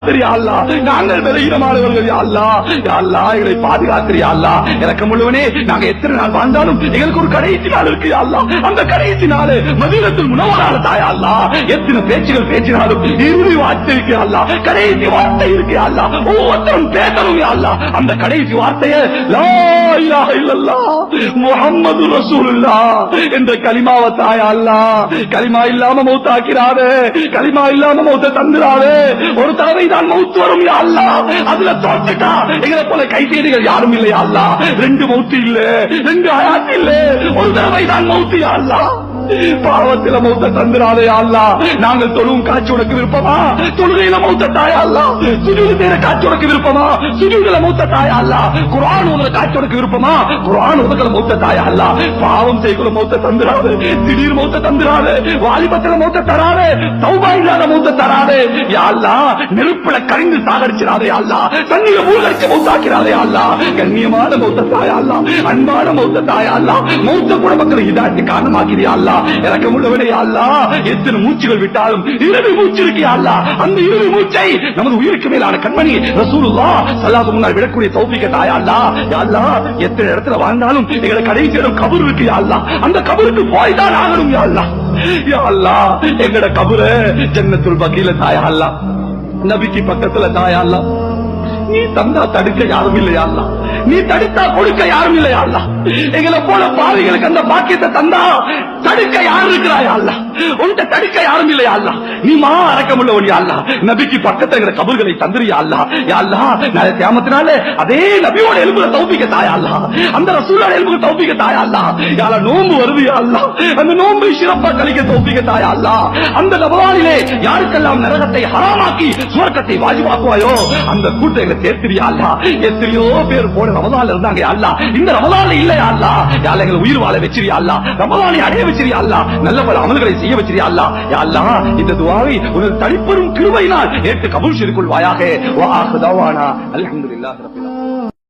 நாங்கள் விலகினமானவர்கள் எங்களை பாதுகாக்கிறியா அல்லா. இறக்கம் உள்ளவனே, நாங்க எத்தனை நாள் வாழ்ந்தாலும் எங்களுக்கு ஒரு கடைசி நாள் இருக்கு அல்லா. அந்த கடைசி நாள் மதீனத்துல் முனவ்வரால தாயா அல்லா. எத்தனை பேச்சுகள் பேசினாலும் இறுதி வார்த்தை இருக்கு அல்லா, கடைசி வார்த்தை இருக்கு அல்லா. ஒவ்வொருத்தரும் பேசணும் அல்லா. அந்த கடைசி வார்த்தையை லா இலாஹ இல்லல்லாஹ் முஹம்மது ரசூலுல்லாஹ் என்ற கலிமாவை தாயா அல்லா. கலிமா இல்லாம மௌத்தாக்கிறாதே, கலிமா இல்லாம மௌத்த தந்துடாதே. ஒரு தடவை தான் மௌத்து வரும் யா அல்லாஹ். அதுல தோத்துட்டா எங்களை போல கைசேரிகள் யாரும் இல்லையா அல்லாஹ். ரெண்டு மௌத்து இல்ல, ரெண்டு ஹயாத் இல்ல, ஒரு தடவை தான் மௌத்து யா அல்லாஹ். பாவத்தில மௌத்த தந்துடாதே யா அல்லாஹ். நாங்கள் தொழுவும் காட்சி உனக்கு விருப்பமா? தொழுகையில மௌத்த தாயா அல்லாஹ். சுஜூது செய்யற காட்சி உனக்கு விருப்பமா? சுஜூதுல மௌத்த தாயா அல்லாஹ். குர்ஆன் ஓதுற காட்சி உனக்கு விருப்பமா? குர்ஆன் ஓதுற மௌத்த தாயா அல்லாஹ். பாவம் செய்கிற மௌத்த தந்துடாதே, திடீர் மௌத்த தந்துடாதே, வாலிபத்தில மௌத்த தராதே, தௌபா இல்லாத மௌத்த தராதே யா அல்லாஹ். நெருப்புல கரிந்து சாகடிச்சிடாதே அல்லாஹ். தண்ணீரை மூழ்கடிச்சு மௌத்தாக்கிறாதே அல்லாஹ். கண்ணியமான மௌத்த தாயா அல்லாஹ், அன்பான மௌத்த தாயா அல்லாஹ். மௌத்த கூட மக்கள் ஹிதாயத்துக்கு காரணமாக்கிறியா அல்லாஹ். இறக்கம் உள்ளவனே அல்லாஹ். எத்தனை மூச்சுகள் விட்டாலும் இறுதி மூச்சு இருக்கு அல்லாஹ். அந்த இறுதி மூச்சை நமது உயிருக்கு மேலான கண்மணி ரசூலுல்லாஹ் ஸல்லல்லாஹு அலைஹி விடக்கூடிய தௌஃபீக தாயா அல்லாஹ். யா அல்லாஹ், எத்தனை இடத்துல வாழ்ந்தாலும் எங்களை கடைசி இடம் கபர் இருக்கு யா அல்லாஹ். அந்த கபருக்கு போய் தான் ஆகணும் யா அல்லாஹ். யா அல்லாஹ், எங்கட கபர ஜன்னத்துல் பகீல தாயா அல்லாஹ். நபிக்கு பக்கத்துல தாயா அல்லாஹ். நீ தந்தா தடுக்க யாரும் இல்லையா அல்லாஹ். நீ தடுத்தா கொடுக்க யாரும் இல்லையா அல்லாஹ். எங்களை போல பாவிகளுக்கு அந்த பாக்கியத்தை தந்தா தடுக்க யாரும் இருக்கிறாயா அல்லாஹ். உன்கிட்ட தடுக்க யாரும் இல்லையா அல்லாஹ். நீ மா அரக்கம் உள்ளவன் யா அல்லாஹ். நபிக்கு பக்கத்துல எங்களை கபர்களை தந்துறியா அல்லாஹ். யா அல்லாஹ், நாளை கியாமத்தினால அதே நபியோட எலும்புல தௌஃபீக தாயா அல்லாஹ். அந்த ரசூலோட எலும்புல தௌஃபீக தாயா அல்லாஹ். யா அல்லாஹ், நோன்பு வருது யா அல்லாஹ். அந்த நோன்பை சிறப்பா கழிக்க தௌஃபீக தாயா அல்லாஹ். அந்த ரமலானிலே யாருக்கெல்லாம் நரகத்தை ஹராமாக்கி சுவர்க்கத்தை வாஜிபாக்குவாயோ அந்த கூட்டங்களை சேர்த்திரியா அல்லாஹ். எத்தனையோ பேர் போன ரமலான்ல இருந்தாங்க யா அல்லாஹ். இந்த ரமலான்ல இல்லையா அல்லாஹ். யா அல்லாஹ், எங்களை உயிர் வாழ வச்சிரியா அல்லாஹ். ரமலானை அடைய வச்சிரியா அல்லாஹ். நல்ல பல அமல்களை செய்ய வச்சிரியா அல்லாஹ். யா அல்லாஹ், இந்த துஆவை உனது தனிப்பெரும் கிருபையினால் ஏற்று கபூல் செய்து கொள்வாயாக. வா ஆஹிரு தஅவானா அல்ஹம்துலில்லாஹி ரப்பில் ஆலமீன்.